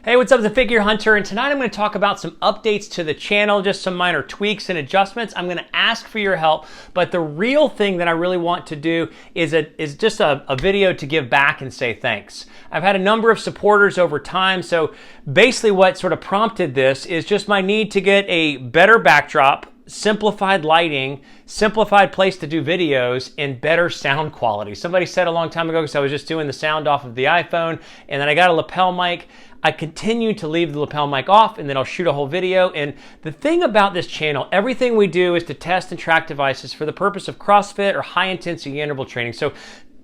Hey, what's up? It's the Figure Hunter, and tonight I'm going to talk about some updates to the channel, just some minor tweaks and adjustments. I'm going to ask for your help, but the real thing that I really want to do is just a video to give back and say thanks. I've had a number of supporters over time, so basically what sort of prompted this is just my need to get a better backdrop, simplified lighting, simplified place to do videos, and better sound quality. Somebody said a long time ago, because I was just doing the sound off of the iPhone, and then I got a lapel mic. I continue to leave the lapel mic off, and then I'll shoot a whole video. And the thing about this channel, everything we do is to test and track devices for the purpose of CrossFit or high intensity interval training. So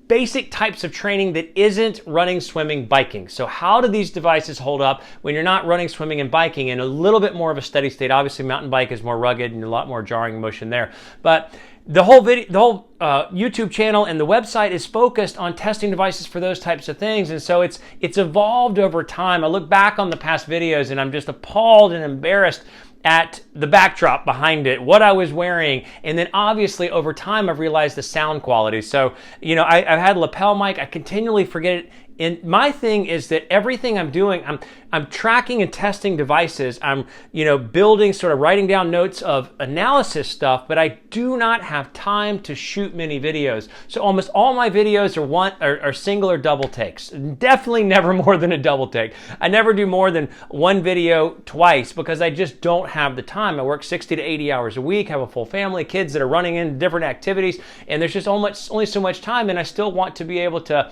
basic types of training that isn't running, swimming, biking. So how do these devices hold up when you're not running, swimming, and biking in a little bit more of a steady state? Obviously, mountain bike is more rugged and a lot more jarring motion there. But the whole YouTube channel and the website is focused on testing devices for those types of things. And so it's evolved over time. I look back on the past videos and I'm just appalled and embarrassed at the backdrop behind it, what I was wearing, and then obviously over time I've realized the sound quality. So, I've had lapel mic, I continually forget it. And my thing is that everything I'm doing, I'm tracking and testing devices. I'm, building, sort of writing down notes of analysis stuff, but I do not have time to shoot many videos. So almost all my videos are single or double takes. Definitely never more than a double take. I never do more than one video twice because I just don't have the time. I work 60 to 80 hours a week, have a full family, kids that are running in different activities, and there's just only so much time, and I still want to be able to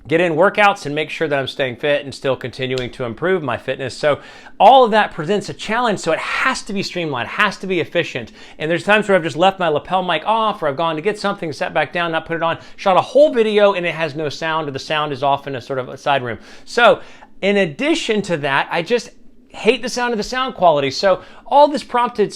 get in workouts and make sure that I'm staying fit and still continuing to improve my fitness. So all of that presents a challenge, so it has to be streamlined, has to be efficient. And there's times where I've just left my lapel mic off, or I've gone to get something, sat back down, not put it on, shot a whole video and it has no sound, or the sound is off in a sort of a side room. So in addition to that, I just hate the sound of the sound quality. So all this prompted,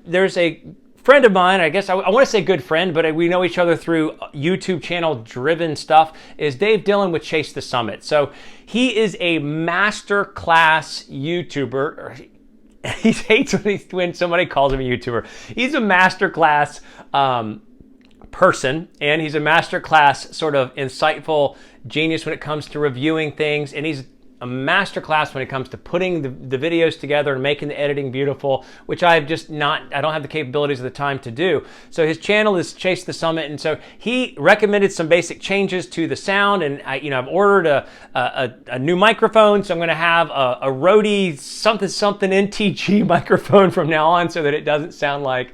there's a friend of mine, I guess I want to say good friend, but we know each other through YouTube channel driven stuff, is Dave Dillon with Chase the Summit. So he is a master class YouTuber. He hates when somebody calls him a YouTuber. He's a master class person, and he's a master class sort of insightful genius when it comes to reviewing things, and he's a masterclass when it comes to putting the videos together and making the editing beautiful, which I don't have the capabilities of the time to do. So his channel is Chase the Summit, and so he recommended some basic changes to the sound, and I've ordered a new microphone, so I'm going to have a Rode something NTG microphone from now on, so that it doesn't sound like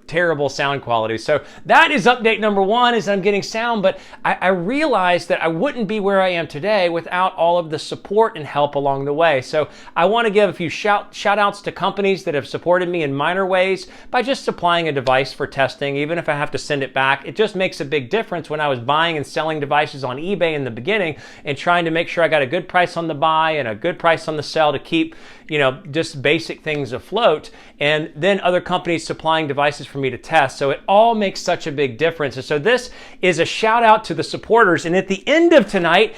terrible sound quality. So that is update number one, is I'm getting sound, but I realized that I wouldn't be where I am today without all of the support and help along the way. So I want to give a few shout outs to companies that have supported me in minor ways by just supplying a device for testing, even if I have to send it back. It just makes a big difference when I was buying and selling devices on eBay in the beginning and trying to make sure I got a good price on the buy and a good price on the sell to keep, just basic things afloat, and then other companies supplying devices for me to test. So it all makes such a big difference. And so this is a shout out to the supporters. And at the end of tonight,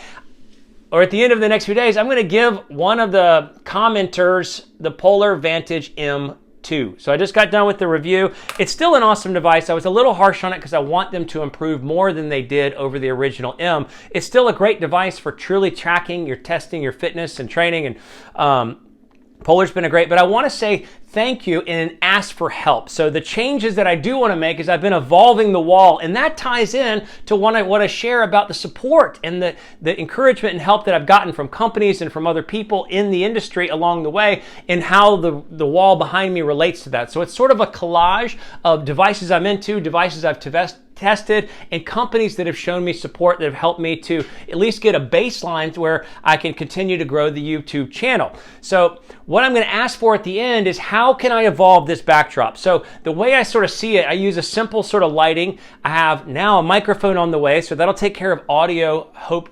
or at the end of the next few days, I'm going to give one of the commenters the Polar Vantage M2. So I just got done with the review. It's still an awesome device. I was a little harsh on it because I want them to improve more than they did over the original M. It's still a great device for truly tracking your testing, your fitness and training, and Polar's been great, but I want to say thank you and ask for help. So the changes that I do want to make is I've been evolving the wall, and that ties in to what I want to share about the support and the encouragement and help that I've gotten from companies and from other people in the industry along the way, and how the wall behind me relates to that. So it's sort of a collage of devices I'm into, devices I've tested, and companies that have shown me support, that have helped me to at least get a baseline to where I can continue to grow the YouTube channel. So what I'm going to ask for at the end is, how can I evolve this backdrop? So the way I sort of see it, I use a simple sort of lighting. I have now a microphone on the way, so that'll take care of audio. Hope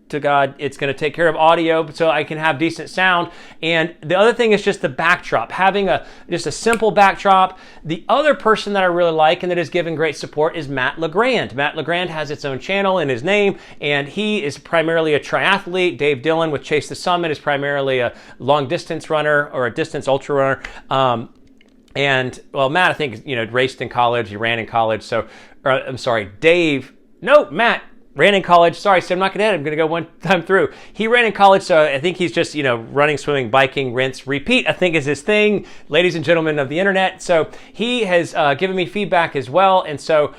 to God it's going to take care of audio so I can have decent sound. And the other thing is just the backdrop, having just a simple backdrop. The other person that I really like and that has given great support is Matt LeGrand. Matt LeGrand has its own channel in his name, and he is primarily a triathlete. Dave Dillon with Chase the Summit is primarily a long distance runner or a distance ultra runner. And well, Matt, I think, raced in college, he ran in college. So, I'm sorry, Matt ran in college. Sorry, so I'm not going to edit. I'm going to go one time through. He ran in college, so I think he's just, running, swimming, biking, rinse, repeat, I think is his thing, ladies and gentlemen of the internet. So he has given me feedback as well. And so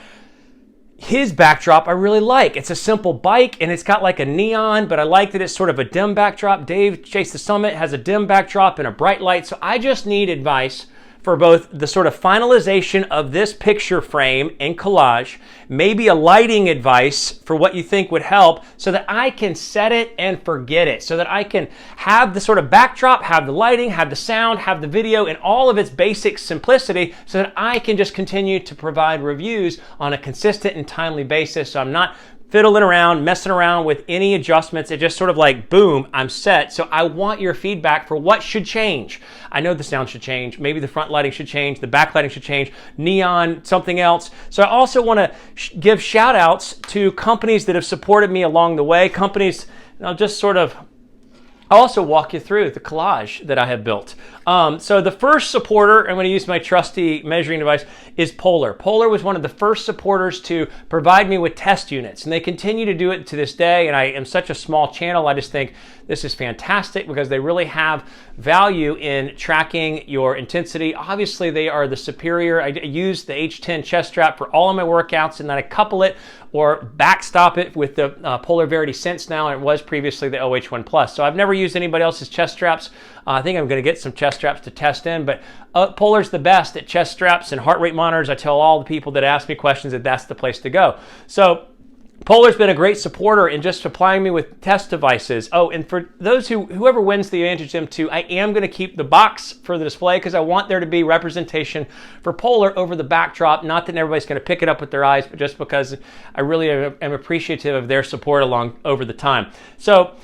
his backdrop I really like. It's a simple bike and it's got like a neon, but I like that it's sort of a dim backdrop. Dave Chase the Summit has a dim backdrop and a bright light. So I just need advice for both the sort of finalization of this picture frame and collage, maybe a lighting advice for what you think would help so that I can set it and forget it, so that I can have the sort of backdrop, have the lighting, have the sound, have the video in all of its basic simplicity so that I can just continue to provide reviews on a consistent and timely basis. So I'm not fiddling around, messing around with any adjustments. It just sort of like, boom, I'm set. So I want your feedback for what should change. I know the sound should change. Maybe the front lighting should change. The back lighting should change. Neon, something else. So I also want to give shout outs to companies that have supported me along the way. Companies, I'll also walk you through the collage that I have built. So the first supporter, I'm going to use my trusty measuring device, is Polar. Polar was one of the first supporters to provide me with test units, and they continue to do it to this day. And I am such a small channel, I just think this is fantastic because they really have value in tracking your intensity. Obviously, they are the superior. I use the H10 chest strap for all of my workouts, and then I couple it or backstop it with the Polar Verity Sense now, and it was previously the OH1 Plus. So I've never used anybody else's chest straps. I think I'm going to get some chest straps to test in, but Polar's the best at chest straps and heart rate monitors. I tell all the people that ask me questions that that's the place to go. So Polar's been a great supporter in just supplying me with test devices. Oh, and for those whoever wins the Advantage M2, I am going to keep the box for the display because I want there to be representation for Polar over the backdrop. Not that everybody's going to pick it up with their eyes, but just because I really am appreciative of their support over the time. So,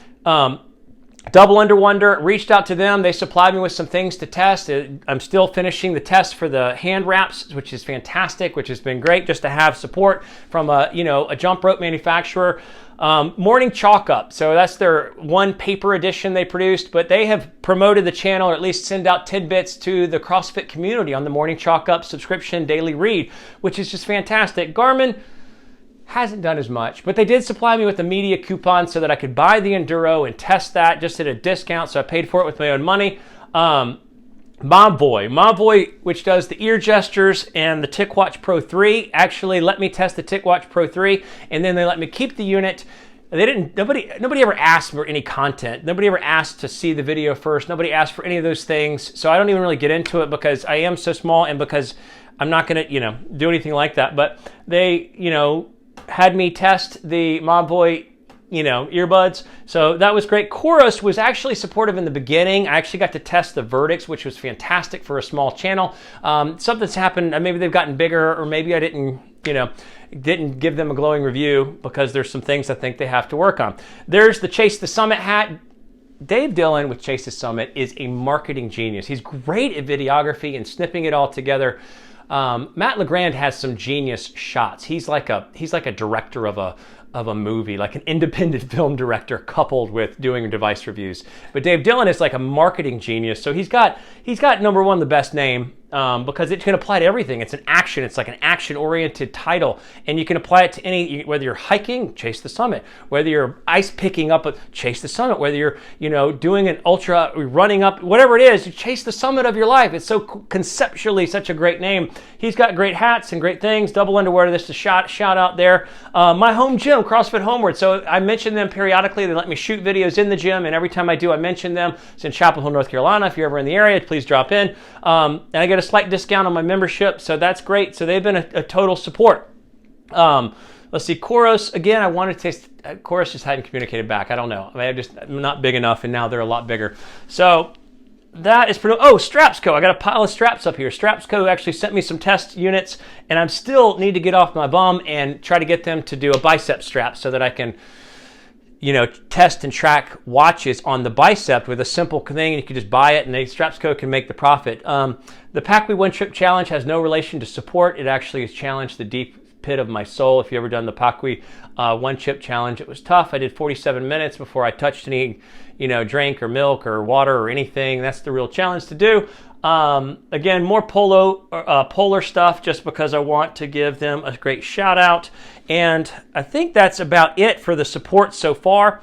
Double Under Wonder, reached out to them. They supplied me with some things to test. I'm still finishing the test for the hand wraps, which is fantastic, which has been great just to have support from a jump rope manufacturer. Morning Chalk Up. So that's their one paper edition they produced, but they have promoted the channel, or at least send out tidbits to the CrossFit community on the Morning Chalk Up subscription daily read, which is just fantastic. Garmin hasn't done as much, but they did supply me with a media coupon so that I could buy the Enduro and test that just at a discount. So I paid for it with my own money. Mobboy, which does the ear gestures and the TicWatch Pro 3, actually let me test the TicWatch Pro 3, and then they let me keep the unit. Nobody ever asked for any content. Nobody ever asked to see the video first. Nobody asked for any of those things. So I don't even really get into it because I am so small and because I'm not going to, do anything like that. But they, had me test the Mobboy, earbuds. So that was great. Coros was actually supportive in the beginning. I actually got to test the Verdicts, which was fantastic for a small channel. Something's happened. Maybe they've gotten bigger, or maybe I didn't give them a glowing review because there's some things I think they have to work on. There's the Chase the Summit hat. Dave Dillon with Chase the Summit is a marketing genius. He's great at videography and snipping it all together. Matt LeGrand has some genius shots. He's like a director of a movie, like an independent film director coupled with doing device reviews. But Dave Dillon is like a marketing genius. So he's got number one, the best name, because it can apply to everything. It's like an action-oriented title, and you can apply it to any, whether you're hiking, Chase the Summit, whether you're ice picking up, Chase the Summit, whether you're, doing an ultra, running up, whatever it is, you chase the summit of your life. It's so conceptually such a great name. He's got great hats and great things. Double Underwear, this is a shout out there. My home gym, CrossFit Homeward. So I mention them periodically. They let me shoot videos in the gym, and every time I do, I mention them. It's in Chapel Hill, North Carolina. If you're ever in the area, please drop in. And I get a slight discount on my membership, so that's great. So they've been a total support. Let's see, Coros, again, I wanted to taste, Coros just hadn't communicated back. I don't know. I'm not big enough, and now they're a lot bigger. So that is pretty, StrapsCo. I got a pile of straps up here. StrapsCo actually sent me some test units, and I still need to get off my bum and try to get them to do a bicep strap so that I can test and track watches on the bicep with a simple thing. You can just buy it, and StrapsCo can make the profit. The Packwe One Trip Challenge has no relation to support. It actually has challenged the deep pit of my soul. If you ever done the Packwe One Chip Challenge, it was tough. I did 47 minutes before I touched any, drink or milk or water or anything. That's the real challenge to do. Again, more polar stuff just because I want to give them a great shout out. And I think that's about it for the support so far.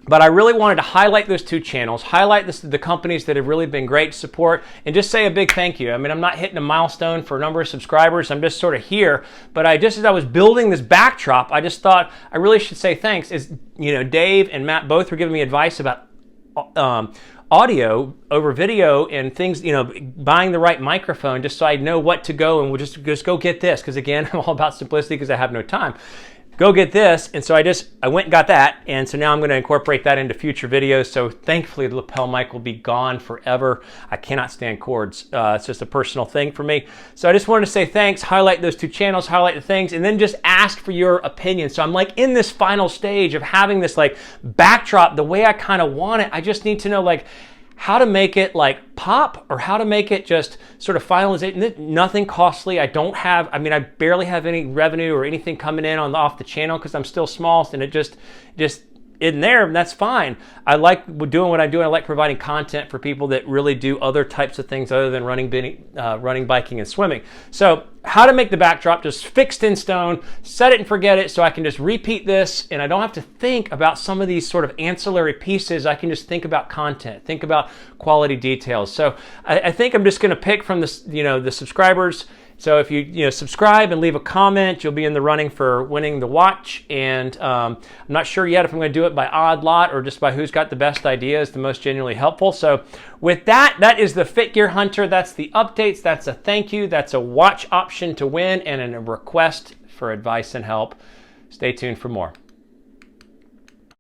But I really wanted to highlight those two channels, highlight the companies that have really been great to support, and just say a big thank you. I mean, I'm not hitting a milestone for a number of subscribers. I'm just sort of here. But as I was building this backdrop, I just thought I really should say thanks. Dave and Matt both were giving me advice about audio over video and things, buying the right microphone just so I know what to go, and we'll just go get this. Because again, I'm all about simplicity because I have no time. Go get this. And so I went and got that. And so now I'm going to incorporate that into future videos. So thankfully the lapel mic will be gone forever. I cannot stand cords. It's just a personal thing for me. So I just wanted to say thanks, highlight those two channels, highlight the things, and then just ask for your opinion. So I'm like in this final stage of having this like backdrop the way I kind of want it. I just need to know like how to make it like pop, or how to make it just sort of finalization. Nothing costly. I barely have any revenue or anything coming in off the channel because I'm still small, and it just in there, and that's fine. I like doing what I do. I like providing content for people that really do other types of things other than running, biking, and swimming. So how to make the backdrop just fixed in stone, set it and forget it, so I can just repeat this, and I don't have to think about some of these sort of ancillary pieces. I can just think about content, think about quality details. So I think I'm just going to pick from the subscribers. So if you subscribe and leave a comment, you'll be in the running for winning the watch. And I'm not sure yet if I'm going to do it by odd lot or just by who's got the best ideas, the most genuinely helpful. So with that is the Fit Gear Hunter. That's the updates. That's a thank you. That's a watch option to win and a request for advice and help. Stay tuned for more.